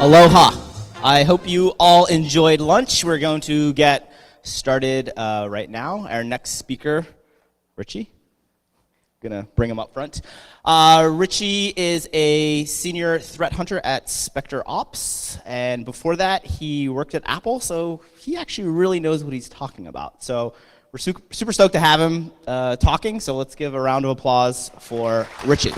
Aloha. I hope you all enjoyed lunch. We're going to get started right now. Our next speaker, Richie. Gonna bring him up front. Richie is a senior threat hunter at Spectre Ops, and before that, he worked at Apple, so he actually really knows what he's talking about. So we're super stoked to have him talking, so let's give a round of applause for Richie.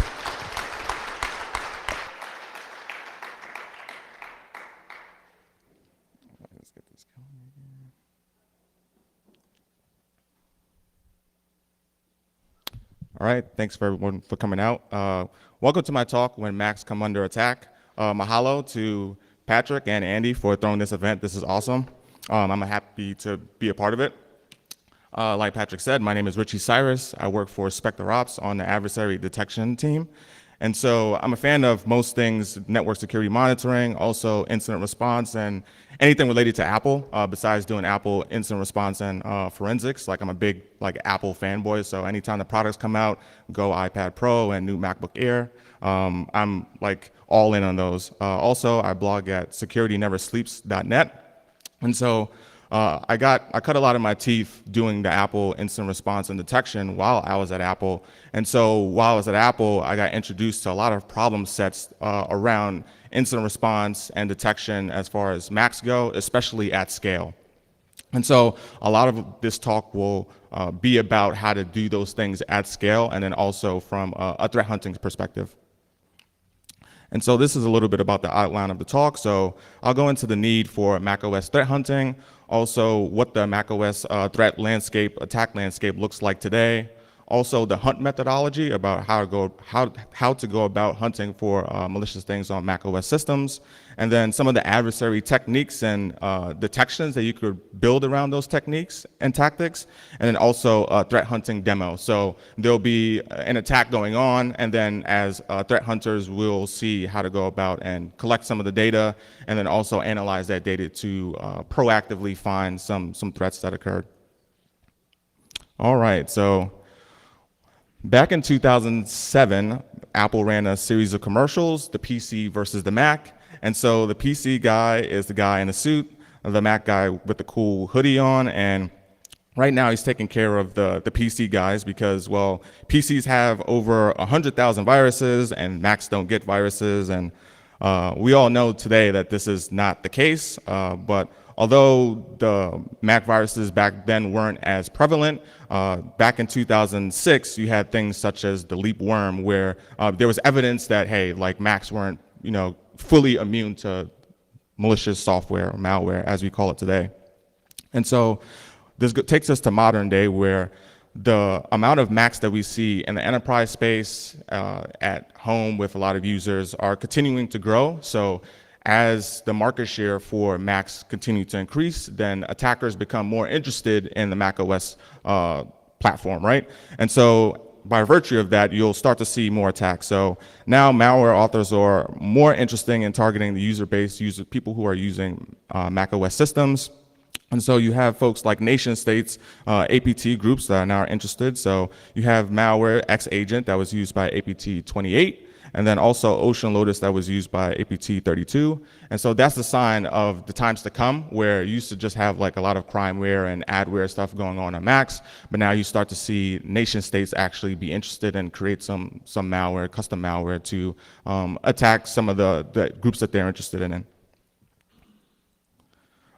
All right, thanks for everyone for coming out. Welcome to my talk, When Macs Come Under Attack. Mahalo to Patrick and Andy for throwing this event. This is awesome. I'm happy to be a part of it. Like Patrick said, my name is Richie Cyrus. I work for Spectre Ops on the adversary detection team. And so I'm a fan of most things, network security monitoring, also incident response, and anything related to Apple, besides doing Apple incident response and forensics. Like I'm a big Apple fanboy, so anytime the products come out, Go iPad Pro and new MacBook Air, I'm all in on those. Also, I blog at securityneversleeps.net. And so I cut a lot of my teeth doing the Apple incident response and detection while I was at Apple. And so while I was at Apple, I got introduced to a lot of problem sets around incident response and detection as far as Macs go, especially at scale. And so a lot of this talk will be about how to do those things at scale, and then also from a threat hunting perspective. And so this is a little bit about the outline of the talk. So I'll go into the need for macOS threat hunting, also what the macOS threat landscape, attack landscape looks like today, also the hunt methodology about how to go about hunting for malicious things on macOS systems, and then some of the adversary techniques and detections that you could build around those techniques and tactics, and then also a threat hunting demo. So there'll be an attack going on, and then as threat hunters, we'll see how to go about and collect some of the data, and then also analyze that data to proactively find some threats that occurred. All right, so back in 2007, Apple ran a series of commercials, the PC versus the Mac. And so the PC guy is the guy in the suit, the Mac guy with the cool hoodie on, and right now he's taking care of the PC guys because, well, PCs have over 100,000 viruses and Macs don't get viruses, and we all know today that this is not the case, but although the Mac viruses back then weren't as prevalent, back in 2006, you had things such as the leap worm, where there was evidence that, hey, Macs weren't, fully immune to malicious software or malware, as we call it today. And so this takes us to modern day, where the amount of Macs that we see in the enterprise space at home with a lot of users are continuing to grow. So as the market share for Macs continue to increase, then attackers become more interested in the macOS platform, right? And so by virtue of that, you'll start to see more attacks. So now malware authors are more interested in targeting the user base, people who are using macOS systems. And so you have folks like nation states, APT groups that are now interested. So you have malware X agent that was used by APT 28. And then also Ocean Lotus that was used by APT 32. And so that's the sign of the times to come, where you used to just have a lot of crimeware and adware stuff going on Macs, but now you start to see nation states actually be interested and create some malware, custom malware to attack some of the groups that they're interested in.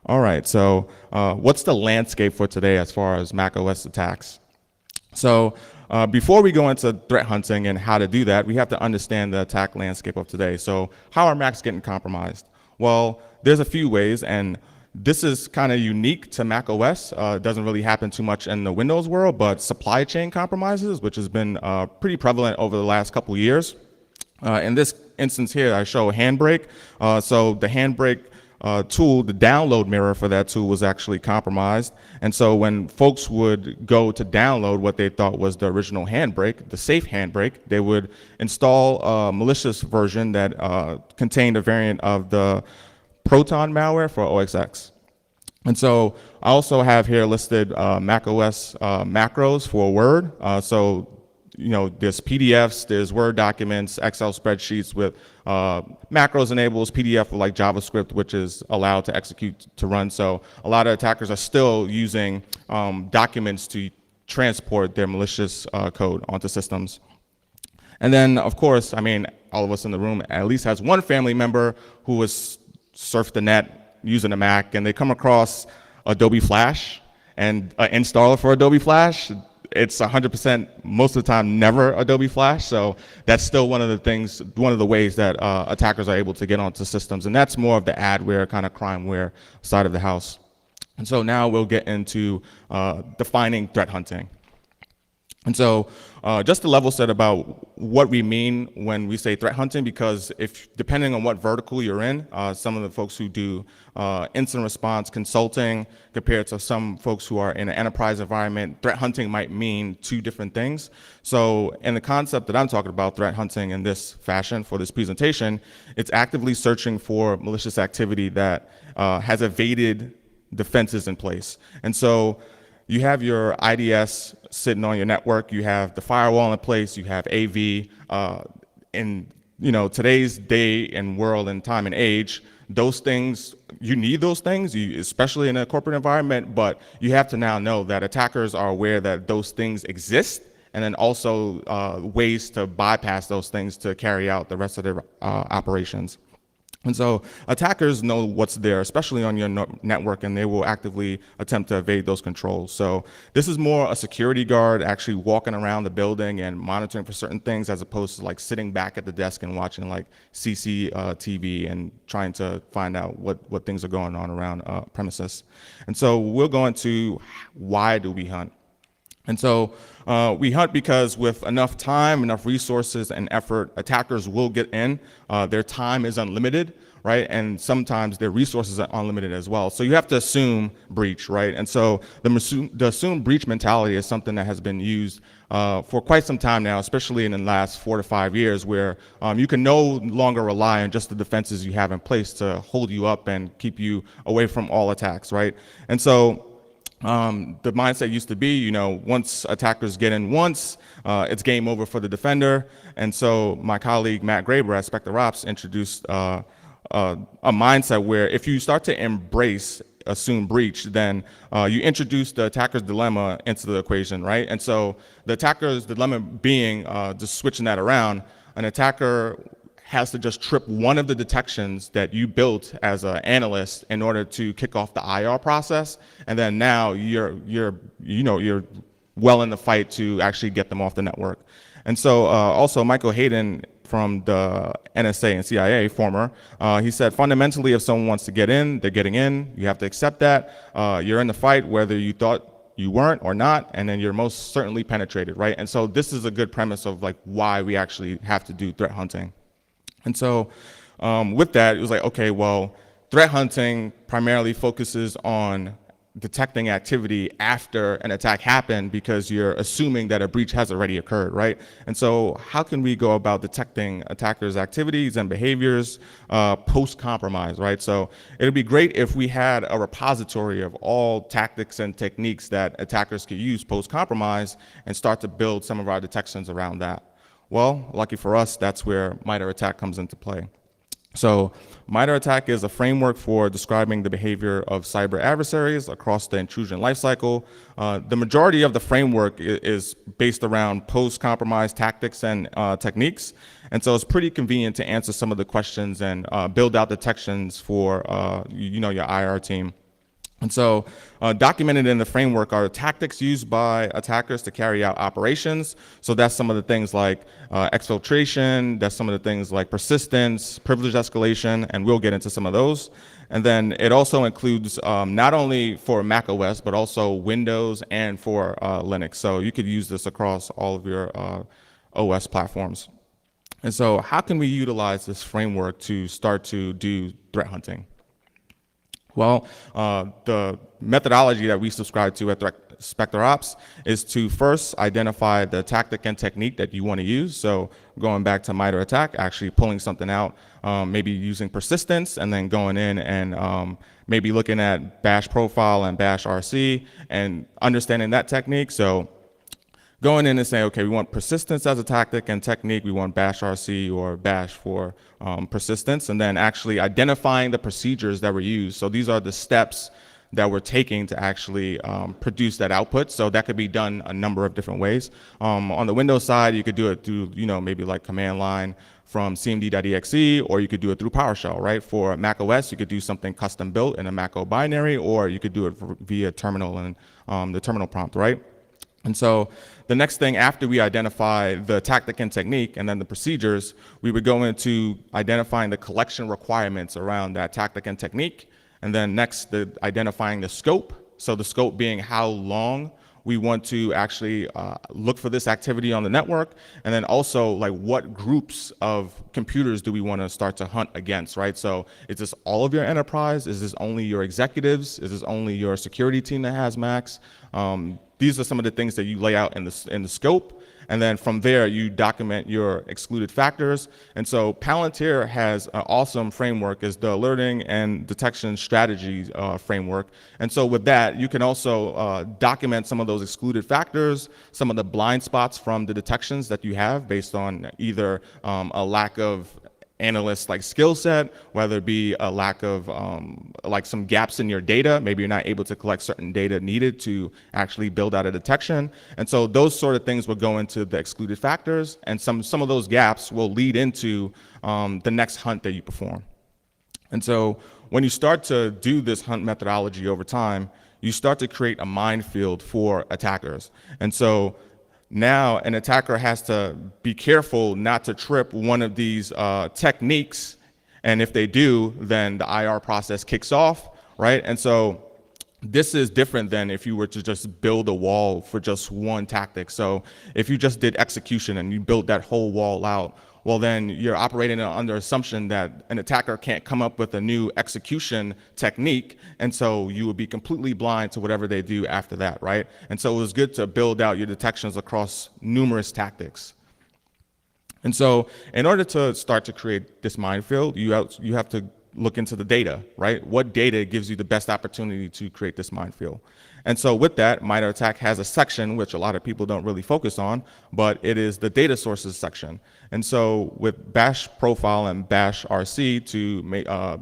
All right, so what's the landscape for today as far as macOS attacks? So before we go into threat hunting and how to do that, we have to understand the attack landscape of today. So how are Macs getting compromised? Well, there's a few ways, and this is kind of unique to macOS. It doesn't really happen too much in the Windows world, but supply chain compromises, which has been pretty prevalent over the last couple of years. In this instance here, I show Handbrake. So the Handbrake tool, the download mirror for that tool was actually compromised. And so when folks would go to download what they thought was the original Handbrake, the safe Handbrake, they would install a malicious version that contained a variant of the Proton malware for OS X. And so I also have here listed macOS macros for Word. So there's PDFs, there's Word documents, Excel spreadsheets with macros enables, PDF with like JavaScript, which is allowed to execute to run. So a lot of attackers are still using documents to transport their malicious code onto systems. And then, of course, I mean, all of us in the room at least has one family member who has surfed the net using a Mac, and they come across Adobe Flash and an installer for Adobe Flash. It's 100% most of the time never Adobe Flash, so that's still one of the ways that attackers are able to get onto systems, and that's more of the adware kind of crimeware side of the house. And so now we'll get into defining threat hunting. And so just to level set about what we mean when we say threat hunting, because depending on what vertical you're in, some of the folks who do incident response consulting compared to some folks who are in an enterprise environment, threat hunting might mean two different things. So in the concept that I'm talking about, threat hunting in this fashion for this presentation, it's actively searching for malicious activity that has evaded defenses in place. And so you have your IDS sitting on your network, you have the firewall in place, you have AV. In today's day and world and time and age, those things, you need those things, especially in a corporate environment, but you have to now know that attackers are aware that those things exist, and then also ways to bypass those things to carry out the rest of their operations. And so attackers know what's there, especially on your network, and they will actively attempt to evade those controls. So this is more a security guard actually walking around the building and monitoring for certain things, as opposed to like sitting back at the desk and watching like CCTV and trying to find out what things are going on around premises. And so we'll go into why do we hunt. And so we hunt because with enough time, enough resources and effort, attackers will get in. Their time is unlimited, right? And sometimes their resources are unlimited as well. So you have to assume breach, right? And so the assume breach mentality is something that has been used for quite some time now, especially in the last 4 to 5 years, where you can no longer rely on just the defenses you have in place to hold you up and keep you away from all attacks, right? And so the mindset used to be, once attackers get in once, it's game over for the defender. And so my colleague Matt Graber at Spectre Ops introduced a mindset where if you start to embrace assume breach, then you introduce the attacker's dilemma into the equation, right? And so the attacker's dilemma being, just switching that around, an attacker has to just trip one of the detections that you built as an analyst in order to kick off the IR process, and then now you're well in the fight to actually get them off the network. And so also Michael Hayden from the NSA and CIA, former, he said fundamentally if someone wants to get in, they're getting in. You have to accept that. You're in the fight whether you thought you weren't or not, and then you're most certainly penetrated, right? And so this is a good premise of like why we actually have to do threat hunting. And so with that, it was like, okay, well, threat hunting primarily focuses on detecting activity after an attack happened because you're assuming that a breach has already occurred, right? And so how can we go about detecting attackers' activities and behaviors post-compromise, right? So it would be great if we had a repository of all tactics and techniques that attackers could use post-compromise and start to build some of our detections around that. Well, lucky for us, that's where MITRE ATT&CK comes into play. So MITRE ATT&CK is a framework for describing the behavior of cyber adversaries across the intrusion lifecycle. The majority of the framework is based around post-compromise tactics and techniques. And so it's pretty convenient to answer some of the questions and build out detections for your IR team. And so documented in the framework are tactics used by attackers to carry out operations. So that's some of the things like exfiltration, that's some of the things like persistence, privilege escalation, and we'll get into some of those. And then it also includes not only for Mac OS, but also Windows and for Linux. So you could use this across all of your OS platforms. And so how can we utilize this framework to start to do threat hunting? Well, the methodology that we subscribe to at Spectre Ops is to first identify the tactic and technique that you want to use. So going back to MITRE ATT&CK, actually pulling something out, maybe using persistence, and then going in and maybe looking at bash profile and bash RC and understanding that technique. So going in and saying, okay, we want persistence as a tactic and technique. We want bash RC or bash for persistence, and then actually identifying the procedures that were used. So these are the steps that we're taking to actually produce that output. So that could be done a number of different ways. On the Windows side, you could do it through, maybe like command line from cmd.exe, or you could do it through PowerShell, right? For Mac OS, you could do something custom built in a Mac O binary, or you could do it via terminal and the terminal prompt, right? And so the next thing after we identify the tactic and technique and then the procedures, we would go into identifying the collection requirements around that tactic and technique. And then next, identifying the scope. So the scope being how long we want to actually look for this activity on the network. And then also, like, what groups of computers do we want to start to hunt against, right? So is this all of your enterprise? Is this only your executives? Is this only your security team that has Macs? These are some of the things that you lay out in the scope. And then from there, you document your excluded factors. And so Palantir has an awesome framework, is the alerting and detection strategy framework. And so with that, you can also document some of those excluded factors, some of the blind spots from the detections that you have based on either a lack of analyst like skill set, whether it be a lack of like some gaps in your data, maybe you're not able to collect certain data needed to actually build out a detection. And so those sort of things will go into the excluded factors, and some of those gaps will lead into the next hunt that you perform. And so when you start to do this hunt methodology over time, you start to create a minefield for attackers. And so now an attacker has to be careful not to trip one of these techniques, and if they do, then the IR process kicks off, right? And so this is different than if you were to just build a wall for just one tactic. So if you just did execution and you built that whole wall out, well, then you're operating under assumption that an attacker can't come up with a new execution technique, and so you would be completely blind to whatever they do after that, right? And so it was good to build out your detections across numerous tactics. And so in order to start to create this minefield, you have to look into the data, right? What data gives you the best opportunity to create this minefield? And so with that, MITRE ATT&CK has a section which a lot of people don't really focus on, but it is the data sources section. And so with bash profile and bash RC to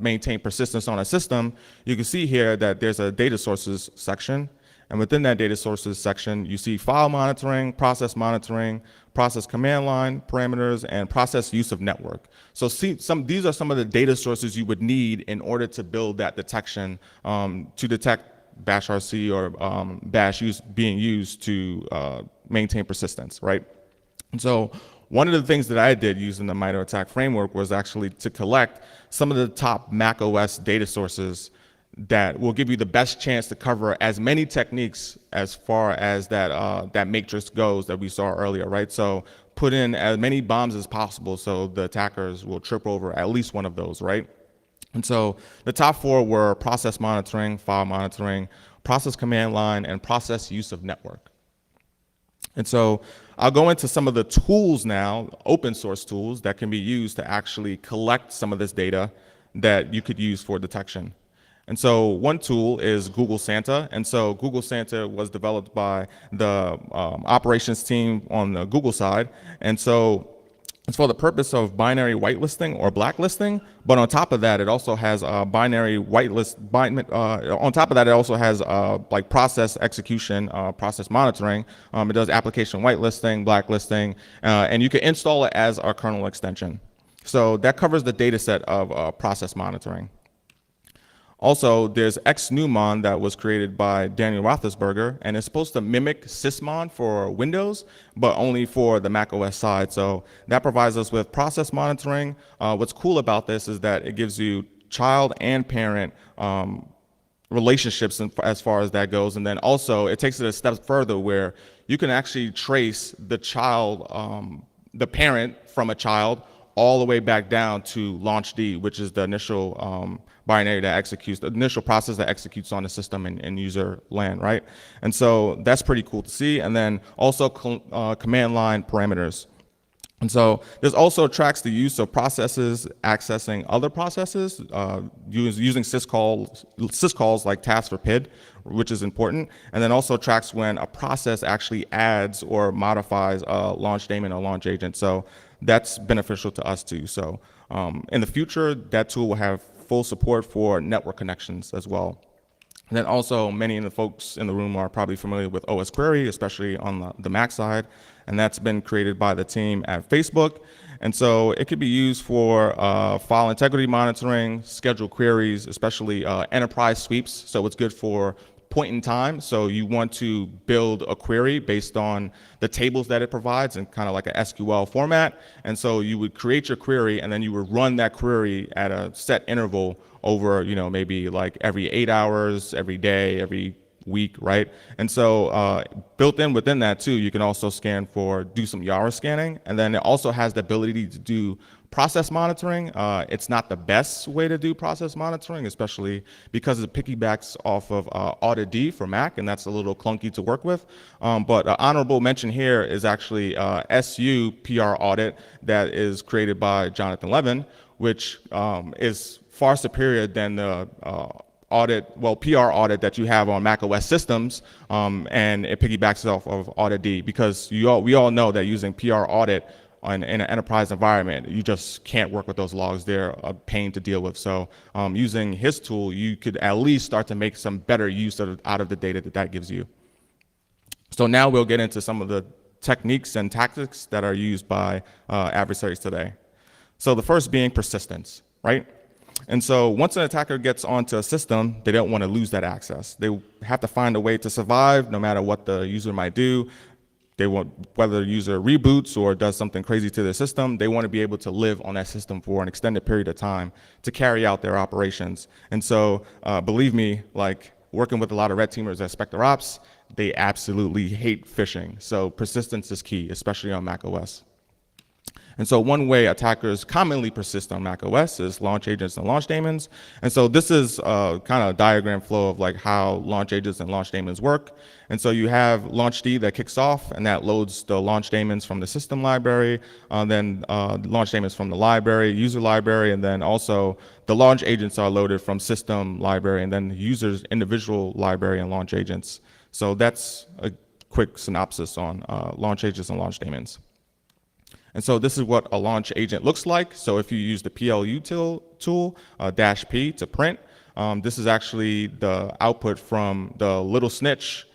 maintain persistence on a system, you can see here that there's a data sources section. And within that data sources section, you see file monitoring, process command line, parameters, and process use of network. So these are some of the data sources you would need in order to build that detection to detect bash RC or bash being used to maintain persistence, right? And so one of the things that I did using the MITRE ATT&CK framework was actually to collect some of the top Mac OS data sources that will give you the best chance to cover as many techniques as far as that matrix goes that we saw earlier, right? So put in as many bombs as possible so the attackers will trip over at least one of those, right? And so the top four were process monitoring, file monitoring, process command line, and process use of network. And so I'll go into some of the tools now, open source tools that can be used to actually collect some of this data that you could use for detection. And so one tool is Google Santa. And so Google Santa was developed by the operations team on the Google side. And so it's for the purpose of binary whitelisting or blacklisting, but on top of that, it also has binary whitelist. On top of that, it also has like process execution, process monitoring. It does application whitelisting, blacklisting, and you can install it as a kernel extension. So that covers the data set of process monitoring. Also, there's XNewMon that was created by Daniel Roethlisberger, and it's supposed to mimic Sysmon for Windows, but only for the Mac OS side. So that provides us with process monitoring. What's cool about this is that it gives you child and parent relationships as far as that goes. And then also, it takes it a step further where you can actually trace the child, the parent from a child, all the way back down to launch D, which is the initial binary that executes, the initial process that executes on the system in user land, right? And so that's pretty cool to see. And then also command line parameters. And so this also tracks the use of processes accessing other processes using syscalls like task for PID, which is important, and then also tracks when a process actually adds or modifies a launch daemon or launch agent. So that's beneficial to us too. So in the future, that tool will have full support for network connections as well. And then also, many of the folks in the room are probably familiar with OS Query, especially on the Mac side, and that's been created by the team at Facebook. And so it could be used for file integrity monitoring, scheduled queries, especially enterprise sweeps. So it's good for point in time. So you want to build a query based on the tables that it provides in kind of like a SQL format. And so you would create your query, and then you would run that query at a set interval over, maybe like every 8 hours, every day, every week, right? And so built in within that too, you can also do some Yara scanning, and then it also has the ability to do process monitoring. It's not the best way to do process monitoring, especially because it piggybacks off of ATT&CK for Mac, and that's a little clunky to work with. But an honorable mention here is actually SU PR audit that is created by Jonathan Levin, which is far superior than the PR audit that you have on Mac OS systems, and it piggybacks off of ATT&CK, because we all know that using PR audit in an enterprise environment, you just can't work with those logs. They're a pain to deal with. So using his tool, you could at least start to make some better use out of the data that gives you. So now we'll get into some of the techniques and tactics that are used by adversaries today. So the first being persistence, right? And so once an attacker gets onto a system, they don't want to lose that access. They have to find a way to survive no matter what the user might do. They want, whether the user reboots or does something crazy to their system, they want to be able to live on that system for an extended period of time to carry out their operations. And so believe me, like working with a lot of red teamers at Spectre Ops, they absolutely hate phishing. So persistence is key, especially on Mac OS. And so one way attackers commonly persist on Mac OS is launch agents and launch daemons. And so this is kind of a diagram flow of like how launch agents and launch daemons work. And so you have launchd that kicks off, and that loads the launch daemons from the system library, then launch daemons from the library, user library, and then also the launch agents are loaded from system library, and then the user's individual library and launch agents. So that's a quick synopsis on launch agents and launch daemons. And so this is what a launch agent looks like. So if you use the PLU tool, -P to print, this is actually the output from the little snitch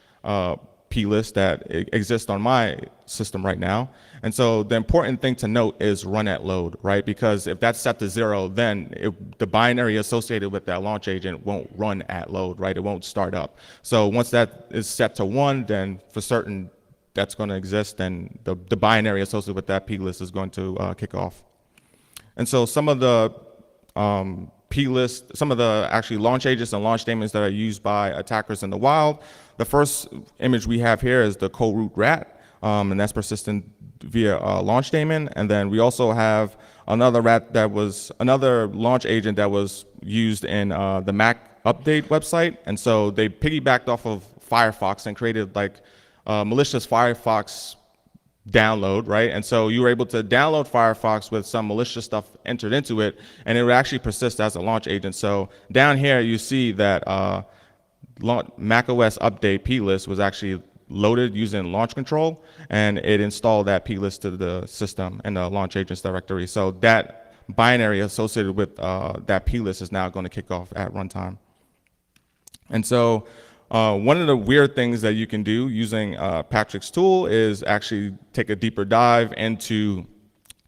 plist that exists on my system right now. And so the important thing to note is run at load, right? Because if that's set to 0, then the binary associated with that launch agent won't run at load, right? It won't start up. So once that is set to 1, then for certain that's going to exist, and the binary associated with that plist is going to kick off. And so some of the some of the actually launch agents and launch daemons that are used by attackers in the wild. The first image we have here is the co-root rat, and that's persistent via launch daemon. And then we also have another another launch agent that was used in the Mac update website. And so they piggybacked off of Firefox and created like malicious Firefox download, right? And so you were able to download Firefox with some malicious stuff entered into it, and it would actually persist as a launch agent. So down here you see that macOS update plist was actually loaded using launch control, and it installed that plist to the system and the launch agents directory. So that binary associated with that plist is now going to kick off at runtime. And so one of the weird things that you can do using Patrick's tool is actually take a deeper dive into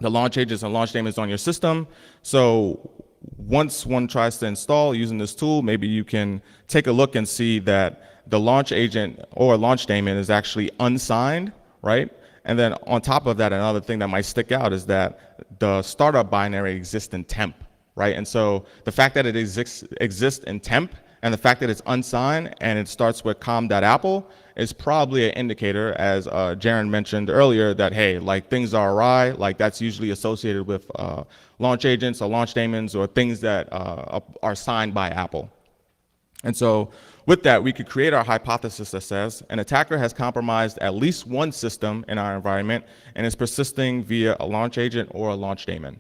the launch agents and launch daemons on your system. So once one tries to install using this tool, maybe you can take a look and see that the launch agent or launch daemon is actually unsigned, right? And then on top of that, another thing that might stick out is that the startup binary exists in temp, right? And so the fact that it exists in temp and the fact that it's unsigned and it starts with com.apple is probably an indicator, as Jaren mentioned earlier, that hey, like things are awry. Like that's usually associated with launch agents or launch daemons or things that are signed by Apple. And so with that, we could create our hypothesis that says an attacker has compromised at least one system in our environment and is persisting via a launch agent or a launch daemon.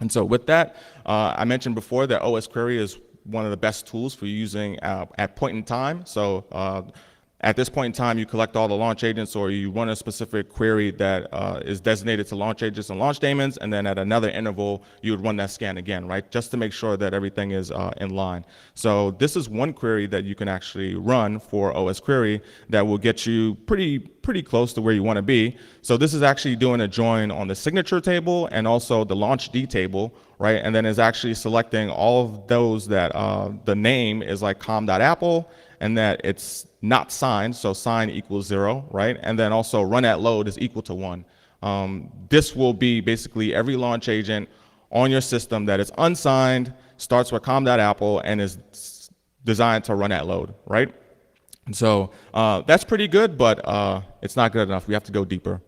And so with that, I mentioned before that OS query is one of the best tools for using at point in time. So at this point in time, you collect all the launch agents, or you run a specific query that is designated to launch agents and launch daemons, and then at another interval, you would run that scan again, right? Just to make sure that everything is in line. So this is one query that you can actually run for OS query that will get you pretty close to where you want to be. So this is actually doing a join on the signature table and also the launch D table, right? And then is actually selecting all of those that the name is like com.apple and that it's not signed, so sign equals 0, right? And then also run at load is equal to 1. This will be basically every launch agent on your system that is unsigned, starts with com.apple, and is designed to run at load, right? And so that's pretty good, but it's not good enough. We have to go deeper.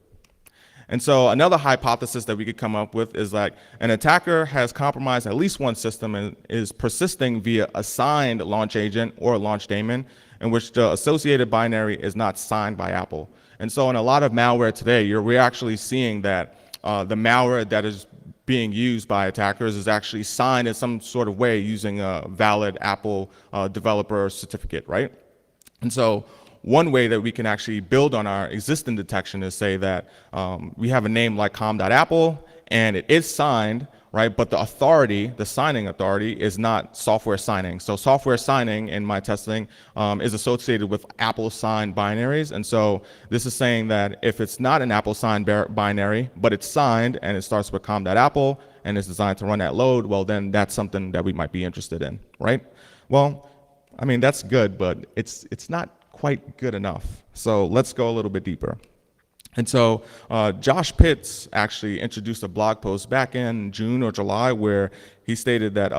And so another hypothesis that we could come up with is like an attacker has compromised at least one system and is persisting via a signed launch agent or launch daemon in which the associated binary is not signed by Apple. And so in a lot of malware today, we're actually seeing that the malware that is being used by attackers is actually signed in some sort of way using a valid Apple developer certificate, right? And so one way that we can actually build on our existing detection is say that we have a name like com.apple and it is signed, right? But the authority, the signing authority, is not software signing. So software signing in my testing is associated with Apple signed binaries. And so this is saying that if it's not an Apple signed binary, but it's signed and it starts with com.apple and is designed to run at load, well, then that's something that we might be interested in, right? Well, I mean, that's good, but it's not quite good enough. So let's go a little bit deeper. And so Josh Pitts actually introduced a blog post back in June or July where he stated that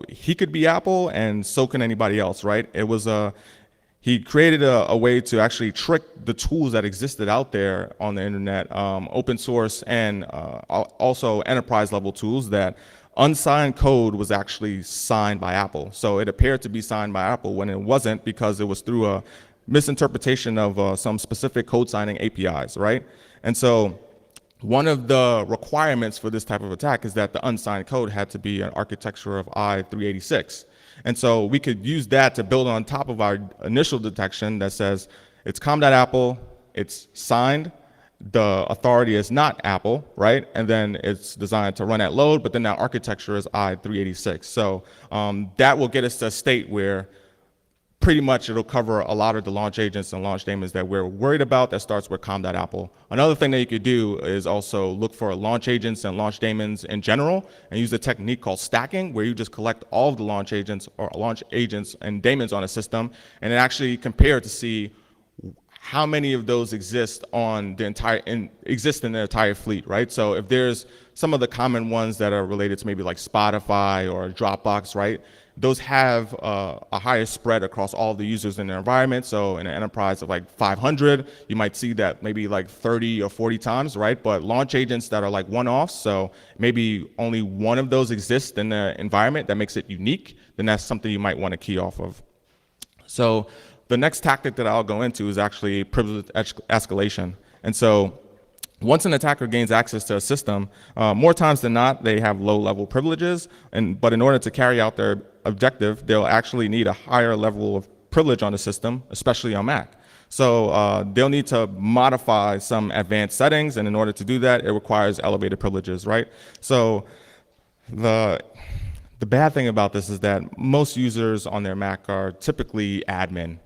he could be Apple and so can anybody else, right? It was he created a way to actually trick the tools that existed out there on the internet, open source and also enterprise level tools, that unsigned code was actually signed by Apple. So it appeared to be signed by Apple when it wasn't, because it was through a misinterpretation of some specific code signing APIs, right? And so one of the requirements for this type of attack is that the unsigned code had to be an architecture of i386. And so we could use that to build on top of our initial detection that says it's com.apple, it's signed, the authority is not Apple, right? And then it's designed to run at load, but then that architecture is i386. So that will get us to a state where pretty much it'll cover a lot of the launch agents and launch daemons that we're worried about that starts with com.apple. Another thing that you could do is also look for launch agents and launch daemons in general and use a technique called stacking, where you just collect all of the launch agents and daemons on a system and then actually compare to see how many of those exist in the entire fleet, right? So if there's some of the common ones that are related to maybe like Spotify or Dropbox, right? Those have a higher spread across all the users in their environment. So in an enterprise of like 500, you might see that maybe like 30 or 40 times, right? But launch agents that are like one-offs, so maybe only one of those exists in the environment that makes it unique, then that's something you might want to key off of. So the next tactic that I'll go into is actually privilege escalation. And so once an attacker gains access to a system, more times than not, they have low-level privileges, but in order to carry out their objective, they'll actually need a higher level of privilege on the system, especially on Mac. So they'll need to modify some advanced settings, and in order to do that, it requires elevated privileges, right? So the bad thing about this is that most users on their Mac are typically admin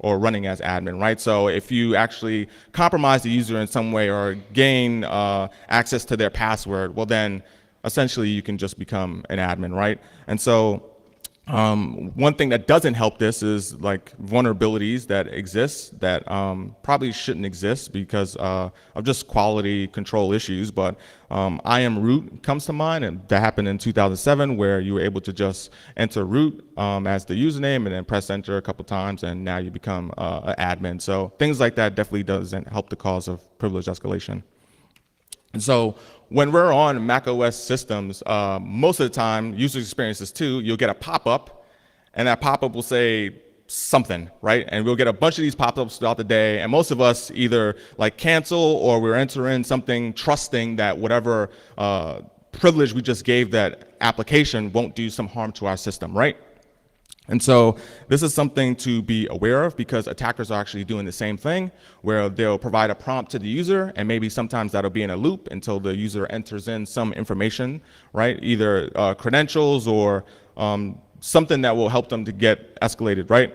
or running as admin, right? So if you actually compromise the user in some way or gain access to their password, well then essentially you can just become an admin, right? And so one thing that doesn't help this is like vulnerabilities that exist that probably shouldn't exist because of just quality control issues. But root comes to mind, and that happened in 2007, where you were able to just enter root as the username and then press enter a couple times, and now you become an admin. So things like that definitely doesn't help the cause of privilege escalation. And so when we're on Mac OS systems, most of the time, user experiences too, you'll get a pop-up and that pop-up will say something, right? And we'll get a bunch of these pop-ups throughout the day, and most of us either like cancel or we're entering something trusting that whatever privilege we just gave that application won't do some harm to our system, right? And so this is something to be aware of because attackers are actually doing the same thing where they'll provide a prompt to the user and maybe sometimes that'll be in a loop until the user enters in some information, right? Either credentials or something that will help them to get escalated, right?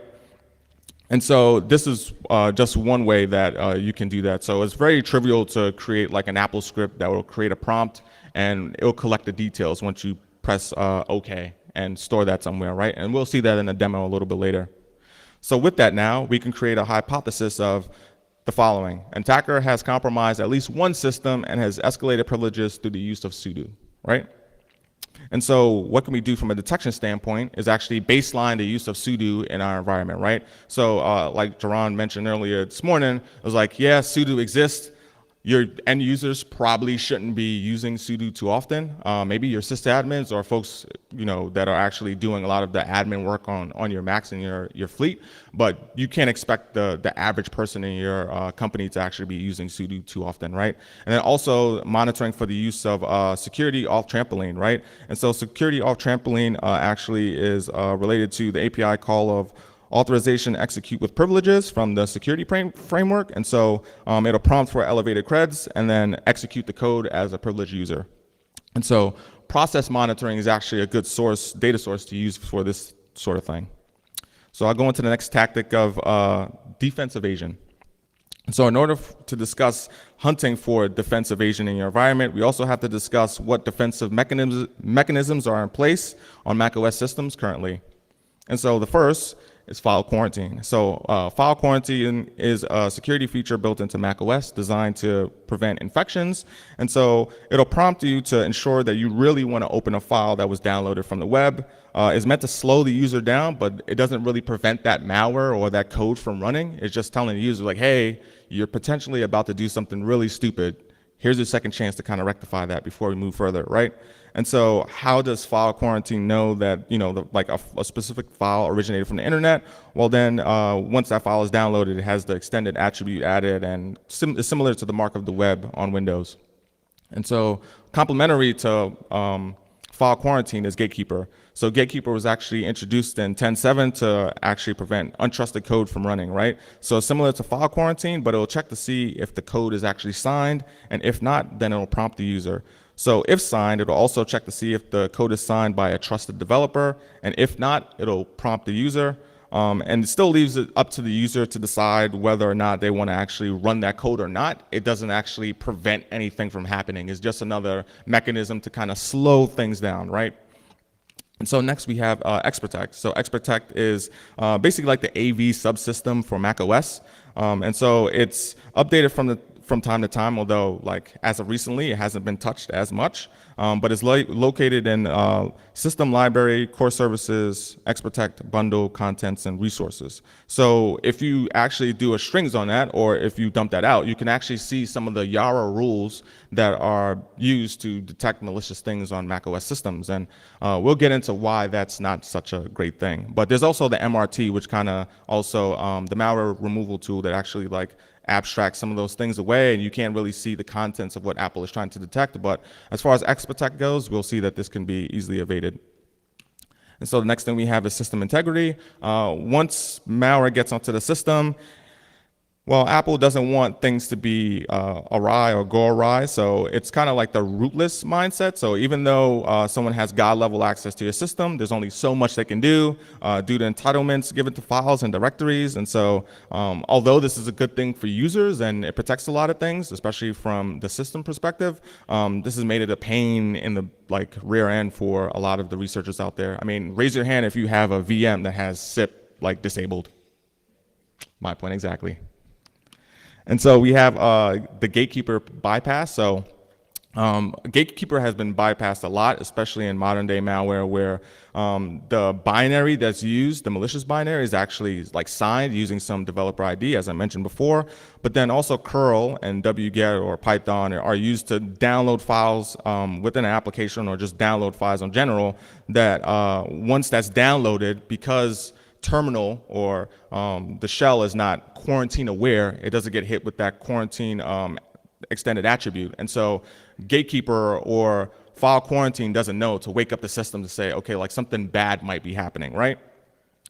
And so this is just one way that you can do that. So it's very trivial to create like an Apple script that will create a prompt and it'll collect the details once you press OK and store that somewhere, right? And we'll see that in a demo a little bit later. So with that now, we can create a hypothesis of the following. An attacker has compromised at least one system and has escalated privileges through the use of sudo, right? And so what can we do from a detection standpoint is actually baseline the use of sudo in our environment, right? So like Jaron mentioned earlier this morning, it was like, yeah, sudo exists. Your end users probably shouldn't be using sudo too often. Maybe your sysadmins or folks that are actually doing a lot of the admin work on your Macs and your fleet, but you can't expect the average person in your company to actually be using sudo too often, right? And then also monitoring for the use of security off trampoline, right? And so security off trampoline actually is related to the API call of authorization execute with privileges from the security framework. And so it'll prompt for elevated creds and then execute the code as a privileged user. And so process monitoring is actually a good data source to use for this sort of thing. So I'll go into the next tactic of defense evasion. So in order to discuss hunting for defense evasion in your environment, we also have to discuss what defensive mechanisms are in place on macOS systems currently. And so the first is file quarantine. So file quarantine is a security feature built into macOS designed to prevent infections. And so it'll prompt you to ensure that you really want to open a file that was downloaded from the web. It's meant to slow the user down, but it doesn't really prevent that malware or that code from running. It's just telling the user like, hey, you're potentially about to do something really stupid. Here's a second chance to kind of rectify that before we move further, right? And so how does file quarantine know that, like a specific file originated from the internet? Well, then once that file is downloaded, it has the extended attribute added and is similar to the mark of the web on Windows. And so complementary to file quarantine is Gatekeeper. So Gatekeeper was actually introduced in 10.7 to actually prevent untrusted code from running, right? So similar to file quarantine, but it'll check to see if the code is actually signed, and if not, then it'll prompt the user. So if signed, it'll also check to see if the code is signed by a trusted developer, and if not, it'll prompt the user. And it still leaves it up to the user to decide whether or not they want to actually run that code or not. It doesn't actually prevent anything from happening. It's just another mechanism to kind of slow things down, right? And so next we have XProtect. So XProtect is basically like the AV subsystem for macOS. And so it's updated from time to time, although like as of recently, it hasn't been touched as much. But it's located in System Library, Core Services, XProtect, Bundle, Contents, and Resources. So if you actually do a strings on that, or if you dump that out, you can actually see some of the Yara rules that are used to detect malicious things on macOS systems. And we'll get into why that's not such a great thing. But there's also the MRT, which kind of also the malware removal tool that actually like abstract some of those things away, and you can't really see the contents of what Apple is trying to detect. But as far as XProtect goes, we'll see that this can be easily evaded. And so the next thing we have is system integrity. Once malware gets onto the system, well, Apple doesn't want things to be awry or go awry, so it's kind of like the rootless mindset. So even though someone has God-level access to your system, there's only so much they can do due to entitlements given to files and directories. And so although this is a good thing for users and it protects a lot of things, especially from the system perspective, this has made it a pain in the rear end for a lot of the researchers out there. I mean, raise your hand if you have a VM that has SIP disabled. My point exactly. And so we have the Gatekeeper bypass. So Gatekeeper has been bypassed a lot, especially in modern day malware where the binary that's used, the malicious binary, is actually like signed using some developer ID, as I mentioned before. But then also curl and wget or Python are used to download files within an application or just download files in general that once that's downloaded, because terminal or the shell is not quarantine aware, it doesn't get hit with that quarantine extended attribute. And so Gatekeeper or file quarantine doesn't know to wake up the system to say, okay, like something bad might be happening, right?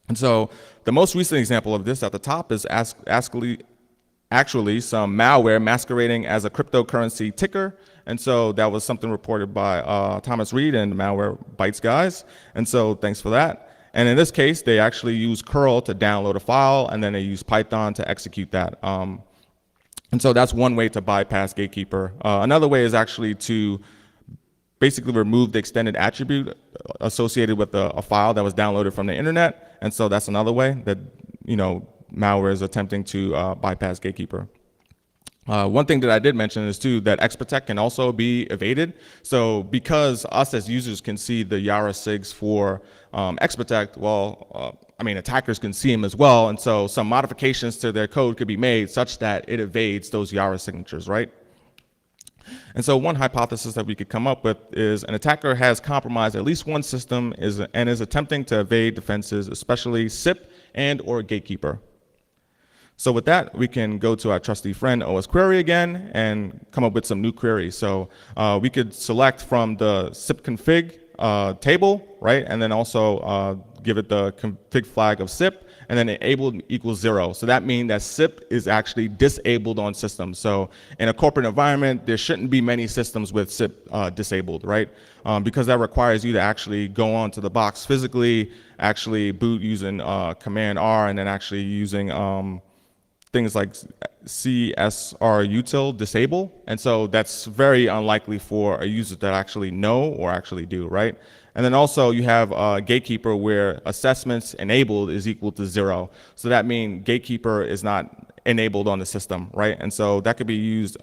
And so the most recent example of this at the top is actually some malware masquerading as a cryptocurrency ticker. And so that was something reported by Thomas Reed and the Malware Bytes guys. And so thanks for that. And in this case, they actually use curl to download a file, and then they use Python to execute that. And so that's one way to bypass Gatekeeper. Another way is actually to basically remove the extended attribute associated with a file that was downloaded from the internet. And so that's another way that malware is attempting to bypass Gatekeeper. One thing that I did mention is too that XProtect can also be evaded. So because us as users can see the Yara SIGs for XProtect, well, attackers can see them as well. And so some modifications to their code could be made such that it evades those Yara signatures, right? And so one hypothesis that we could come up with is an attacker has compromised at least one system and is attempting to evade defenses, especially SIP and or Gatekeeper. So with that, we can go to our trusty friend OS query again and come up with some new queries. So we could select from the SIP config table, right? And then also give it the config flag of SIP, and then enabled equals 0. So that means that SIP is actually disabled on systems. So in a corporate environment, there shouldn't be many systems with SIP disabled, right? Because that requires you to actually go onto the box physically, actually boot using Command R, and then actually using things like CSRUtil disable. And so that's very unlikely for a user to actually know or actually do, right? And then also you have Gatekeeper where assessments enabled is equal to 0. So that means Gatekeeper is not enabled on the system, right? And so that could be used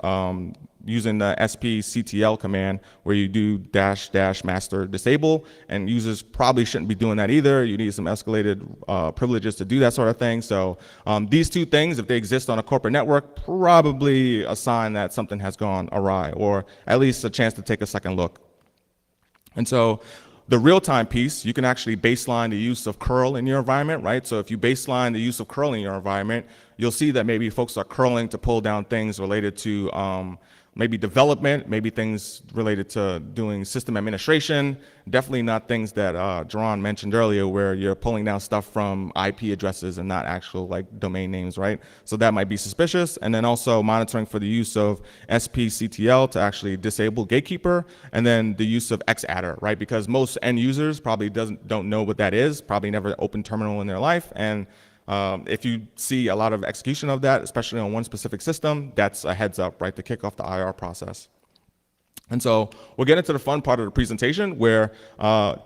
using the spctl command where you do -- master disable, and users probably shouldn't be doing that either. You need some escalated privileges to do that sort of thing. So these two things, if they exist on a corporate network, probably a sign that something has gone awry, or at least a chance to take a second look. And so the real-time piece, you can actually baseline the use of curl in your environment, right? So if you baseline the use of curl in your environment, you'll see that maybe folks are curling to pull down things related to maybe development, maybe things related to doing system administration, definitely not things that Jaron mentioned earlier where you're pulling down stuff from IP addresses and not actual like domain names, right? So that might be suspicious. And then also monitoring for the use of spctl to actually disable Gatekeeper, and then the use of xadder, right? Because most end users probably don't know what that is, probably never opened terminal in their life, and if you see a lot of execution of that, especially on one specific system, that's a heads up, right, to kick off the IR process. And so we'll get into the fun part of the presentation where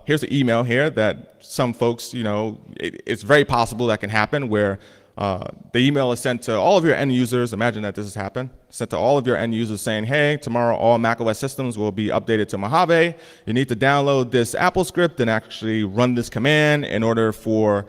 here's the email here that some folks, it's very possible that can happen where the email is sent to all of your end users. Imagine that this has happened. Sent to all of your end users saying, hey, tomorrow all macOS systems will be updated to Mojave. You need to download this Apple script and actually run this command in order for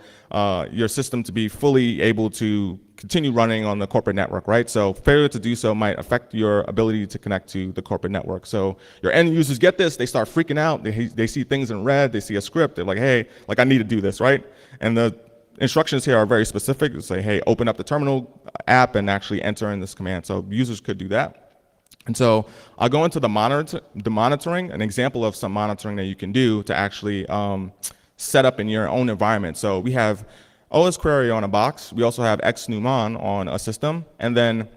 your system to be fully able to continue running on the corporate network, right? So failure to do so might affect your ability to connect to the corporate network. So your end users get this, they start freaking out. They see things in red, they see a script, they're like, hey, like I need to do this, right? And the instructions here are very specific. They say, hey, open up the terminal app and actually enter in this command. So users could do that. And so I'll go into the monitoring, an example of some monitoring that you can do to actually set up in your own environment. So we have OS query on a box. We also have xnewmon on a system. And then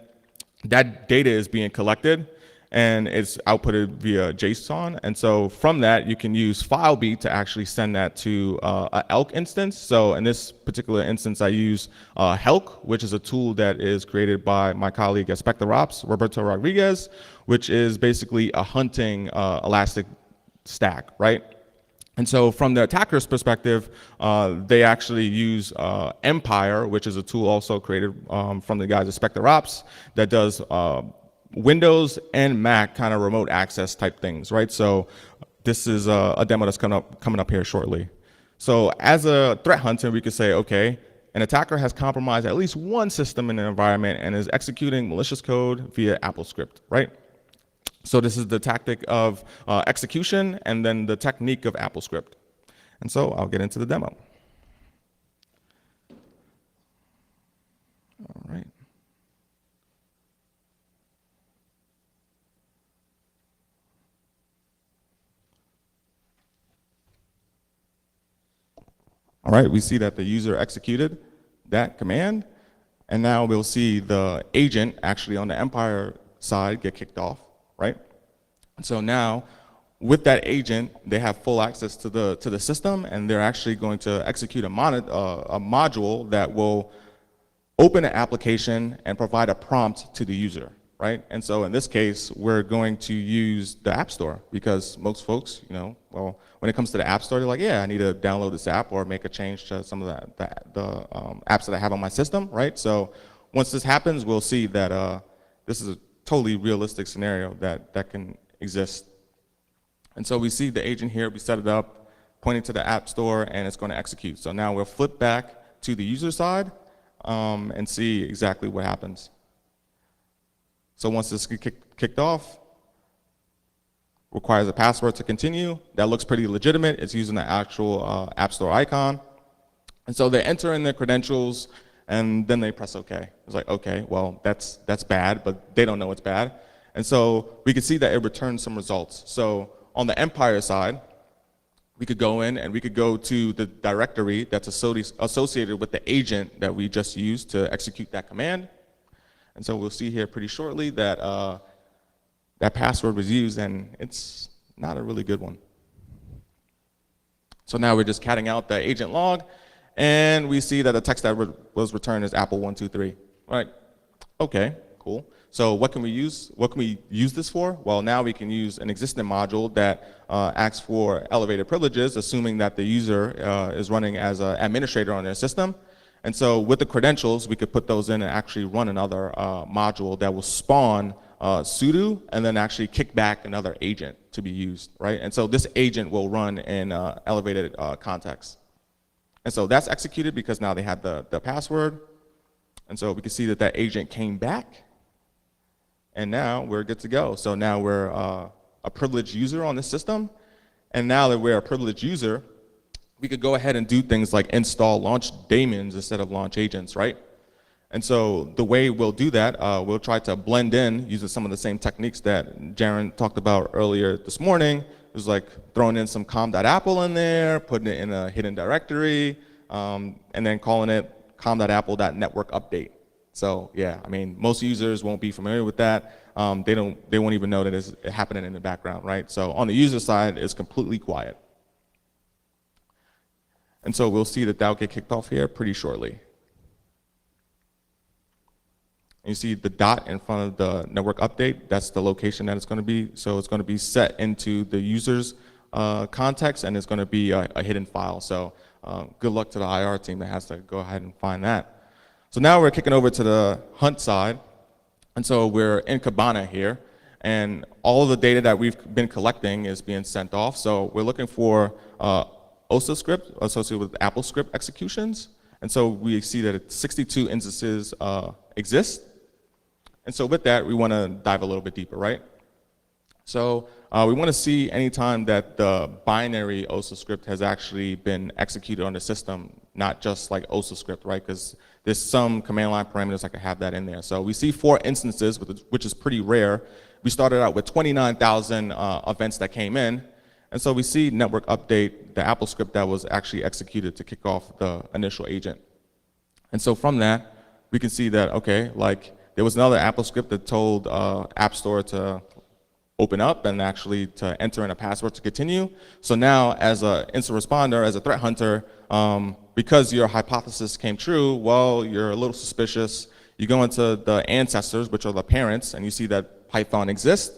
that data is being collected and it's outputted via JSON. And so from that, you can use FileBeat to actually send that to an ELK instance. So in this particular instance, I use Helk, which is a tool that is created by my colleague at SpectreOps, Roberto Rodriguez, which is basically a hunting elastic stack, right? And so from the attacker's perspective, they actually use Empire, which is a tool also created from the guys at SpectreOps that does Windows and Mac kind of remote access type things, right? So this is a demo that's coming up here shortly. So as a threat hunter, we could say, okay, an attacker has compromised at least one system in an environment and is executing malicious code via AppleScript, right? So this is the tactic of execution and then the technique of AppleScript. And so I'll get into the demo. All right. All right, we see that the user executed that command, and now we'll see the agent actually on the Empire side get kicked off, right? And so now, with that agent, they have full access to the system, and they're actually going to execute a module that will open an application and provide a prompt to the user, right? And so in this case, we're going to use the App Store because most folks, well, when it comes to the App Store, they're like, yeah, I need to download this app or make a change to some of the apps that I have on my system, right? So once this happens, we'll see that this is a totally realistic scenario that can exist. And so we see the agent here, we set it up, pointing to the App Store, and it's going to execute. So now we'll flip back to the user side and see exactly what happens. So once this gets kicked off, requires a password to continue. That looks pretty legitimate. It's using the actual App Store icon. And so they enter in their credentials, and then they press OK. It's like, OK, well, that's bad, but they don't know it's bad. And so we can see that it returns some results. So on the Empire side, we could go in and we could go to the directory that's associated with the agent that we just used to execute that command. And so we'll see here pretty shortly that that password was used, and it's not a really good one. So now we're just catting out the agent log, and we see that the text that was returned is Apple123. All right, okay, cool. So what can we use? What can we use this for? Well, now we can use an existing module that asks for elevated privileges, assuming that the user is running as an administrator on their system. And so with the credentials, we could put those in and actually run another module that will spawn sudo and then actually kick back another agent to be used, right? And so this agent will run in elevated context. And so that's executed because now they have the password. And so we can see that that agent came back. And now we're good to go. So now we're a privileged user on the system. And now that we're a privileged user, we could go ahead and do things like install launch daemons instead of launch agents, right? And so the way we'll do that, we'll try to blend in using some of the same techniques that Jaron talked about earlier this morning. It was like throwing in some com.apple in there, putting it in a hidden directory, and then calling it com.apple.network update. So yeah, I mean, most users won't be familiar with that. They won't even know that it's happening in the background, right? So on the user side, it's completely quiet. And so we'll see that that'll get kicked off here pretty shortly. And you see the dot in front of the network update, that's the location that it's going to be. So it's going to be set into the user's context, and it's going to be a hidden file. So good luck to the IR team that has to go ahead and find that. So now we're kicking over to the hunt side. And so we're in Kibana here, and all of the data that we've been collecting is being sent off. So we're looking for OSA script associated with AppleScript executions. And so we see that 62 instances exist. And so with that, we want to dive a little bit deeper, right? So we want to see anytime that the binary OSA script has actually been executed on the system, not just like OSA script, right? Because there's some command line parameters that can have that in there. So we see 4 instances, which is pretty rare. We started out with 29,000 events that came in. And so we see network update, the AppleScript that was actually executed to kick off the initial agent. And so from that, we can see that, okay, like there was another AppleScript that told App Store to open up and actually to enter in a password to continue. So now as an incident responder, as a threat hunter, because your hypothesis came true, well, you're a little suspicious. You go into the ancestors, which are the parents, and you see that Python exists,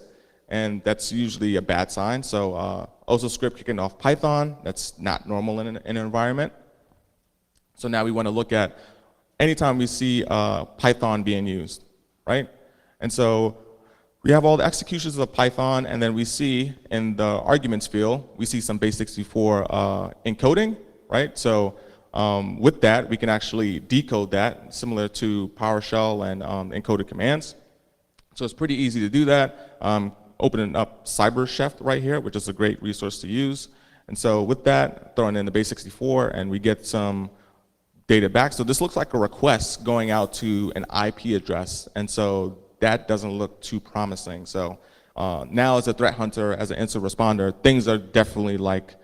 and that's usually a bad sign. So OSA script kicking off Python, that's not normal in an environment. So now we want to look at anytime we see Python being used, right? And so We have all the executions of Python, and then we see in the arguments field, we see some base64 encoding, right? So with that, we can actually decode that, similar to PowerShell and encoded commands. So it's pretty easy to do that. Opening up CyberChef right here, which is a great resource to use. And so with that, throwing in the base64, and we get some data back. So this looks like a request going out to an IP address. And so that doesn't look too promising. So now as a threat hunter, as an incident responder, things are definitely like,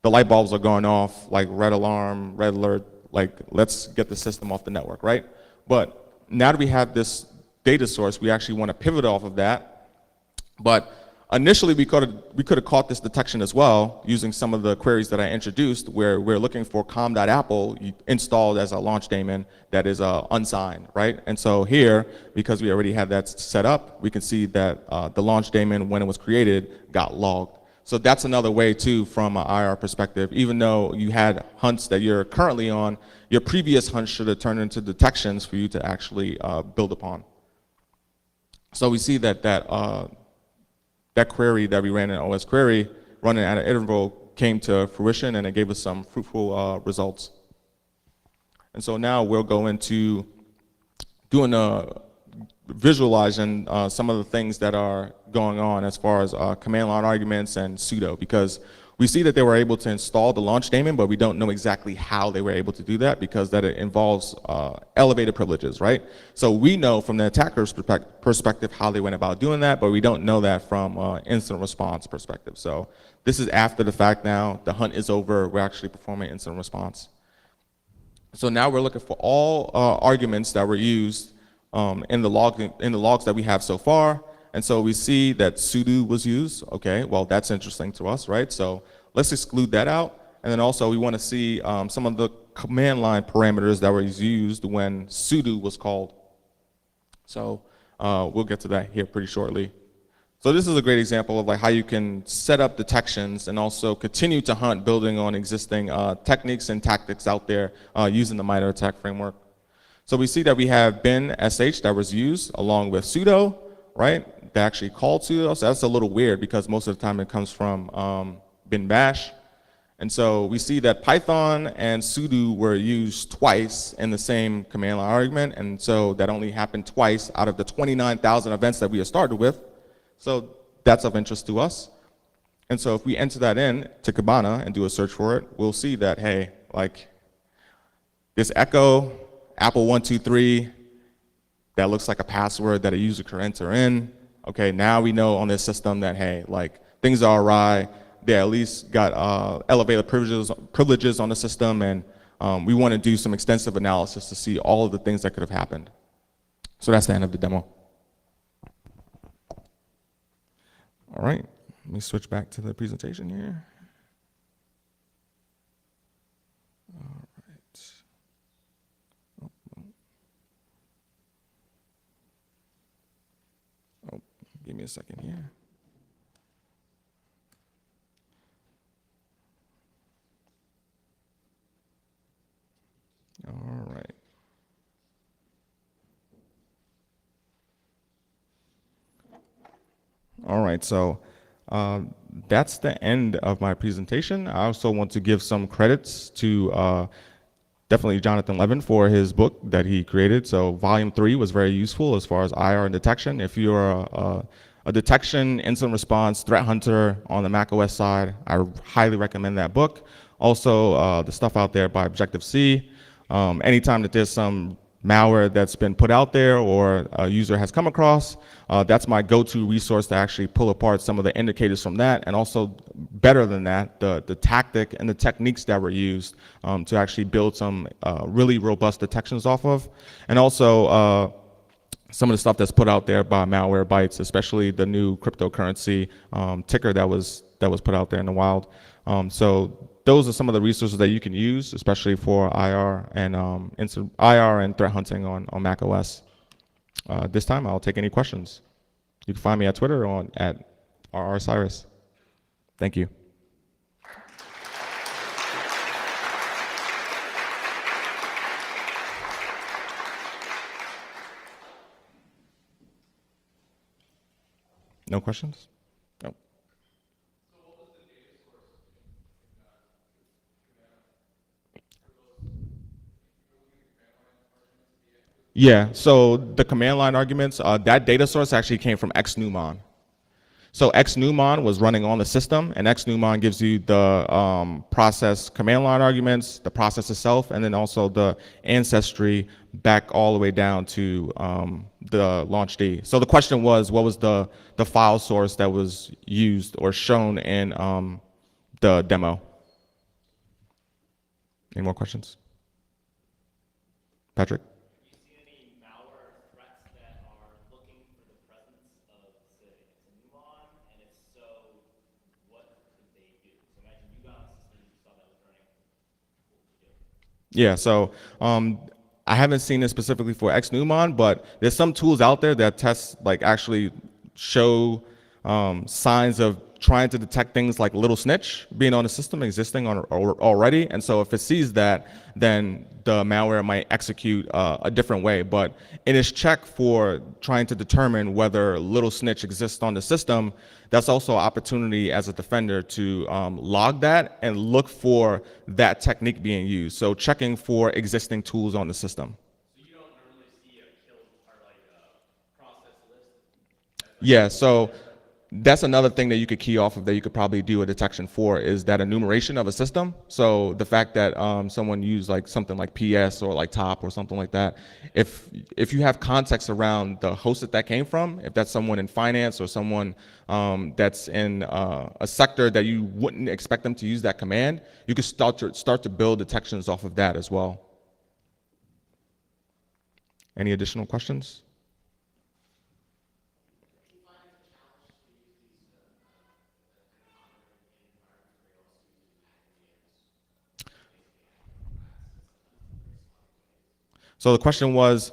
the light bulbs are going off, like red alarm, red alert, like let's get the system off the network, right? But now that we have this data source, we actually want to pivot off of that. But initially, we could have caught this detection as well using some of the queries that I introduced, where we're looking for com.apple installed as a launch daemon that is unsigned, right? And so here, because we already had that set up, we can see that the launch daemon, when it was created, got logged. So that's another way too, from an IR perspective. Even though you had hunts that you're currently on, your previous hunts should have turned into detections for you to actually build upon. So we see that that query that we ran in OS query, running at an interval, came to fruition, and it gave us some fruitful results. And so now we'll go into doing visualizing some of the things that are going on as far as command line arguments and sudo, because we see that they were able to install the launch daemon, but we don't know exactly how they were able to do that, because that it involves elevated privileges, right? So we know from the attacker's perspective how they went about doing that, but we don't know that from incident response perspective. So this is after the fact now. The hunt is over. We're actually performing incident response. So now we're looking for all arguments that were used in the logs that we have so far. And so we see that sudo was used. Okay, well, that's interesting to us, right? So let's exclude that out. And then also we want to see some of the command line parameters that were used when sudo was called. So we'll get to that here pretty shortly. So this is a great example of like how you can set up detections and also continue to hunt, building on existing techniques and tactics out there using the MITRE ATT&CK framework. So we see that we have bin sh that was used along with sudo, right? They actually called sudo, so that's a little weird because most of the time it comes from bin bash. And so we see that Python and sudo were used twice in the same command line argument, and so that only happened twice out of the 29,000 events that we had started with. So that's of interest to us. And so if we enter that in to Kibana and do a search for it, we'll see that, hey, like this echo, Apple123, that looks like a password that a user could enter in. Okay, now we know on this system that, hey, like things are awry. They at least got elevated privileges on the system, and we want to do some extensive analysis to see all of the things that could have happened. So that's the end of the demo. All right, let me switch back to the presentation here. All right. Oh, give me a second here. All right. All right, so that's the end of my presentation. I also want to give some credits to definitely Jonathan Levin for his book that he created. So volume 3 was very useful as far as IR and detection. If you're a detection, incident response, threat hunter on the macOS side, I highly recommend that book. Also, the stuff out there by Objective-C. Anytime that there's some malware that's been put out there or a user has come across, that's my go-to resource to actually pull apart some of the indicators from that, and also better than that, the tactic and the techniques that were used to actually build some really robust detections off of. And also some of the stuff that's put out there by Malwarebytes, especially the new cryptocurrency ticker that was put out there in the wild. So those are some of the resources that you can use, especially for IR and threat hunting on macOS. This time, I'll take any questions. You can find me at Twitter or at @RRCyrus. Thank you. No questions? No. Yeah, so the command line arguments, that data source actually came from xnewmon. So xnewmon was running on the system, and xnewmon gives you the process command line arguments, the process itself, and then also the ancestry back all the way down to the launch D. So the question was, what was the file source that was used or shown in the demo? Any more questions? Patrick? Yeah, so I haven't seen it specifically for xnewmon, but there's some tools out there that test, like actually show signs of trying to detect things like little snitch being on the system existing on already. And so if it sees that, then the malware might execute a different way. But in its check for trying to determine whether little snitch exists on the system, that's also an opportunity as a defender to log that and look for that technique being used. So checking for existing tools on the system. Yeah, so that's another thing that you could key off of that you could probably do a detection for is that enumeration of a system. So the fact that someone used like something like PS or like top or something like that, if you have context around the host that came from, if that's someone in finance or someone that's in a sector that you wouldn't expect them to use that command, you could start to build detections off of that as well. Any additional questions? So the question was,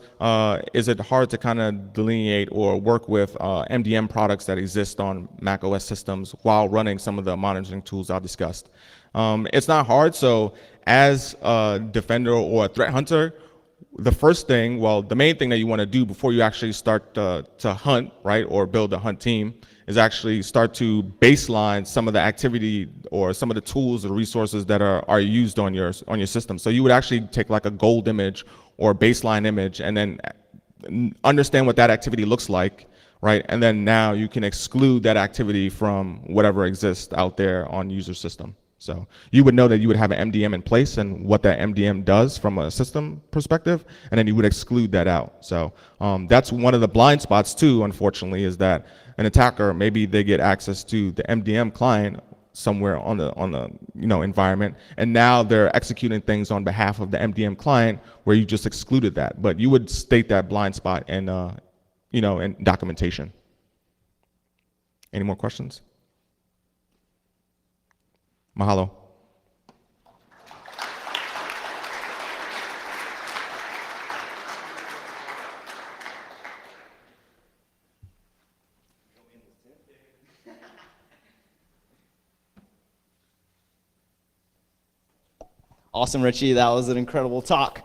is it hard to kind of delineate or work with MDM products that exist on Mac OS systems while running some of the monitoring tools I discussed? It's not hard. So as a defender or a threat hunter, the first thing, well, the main thing that you want to do before you actually start to hunt, right, or build a hunt team, is actually start to baseline some of the activity or some of the tools or resources that are used on your system. So you would actually take like a gold image or baseline image and then understand what that activity looks like, right? And then now you can exclude that activity from whatever exists out there on user system. So you would know that you would have an MDM in place and what that MDM does from a system perspective, and then you would exclude that out. So that's one of the blind spots too, unfortunately, is that an attacker, maybe they get access to the MDM client somewhere on the environment, and now they're executing things on behalf of the MDM client where you just excluded that. But you would state that blind spot in in documentation. Any more questions? Mahalo. Awesome, Richie. That was an incredible talk.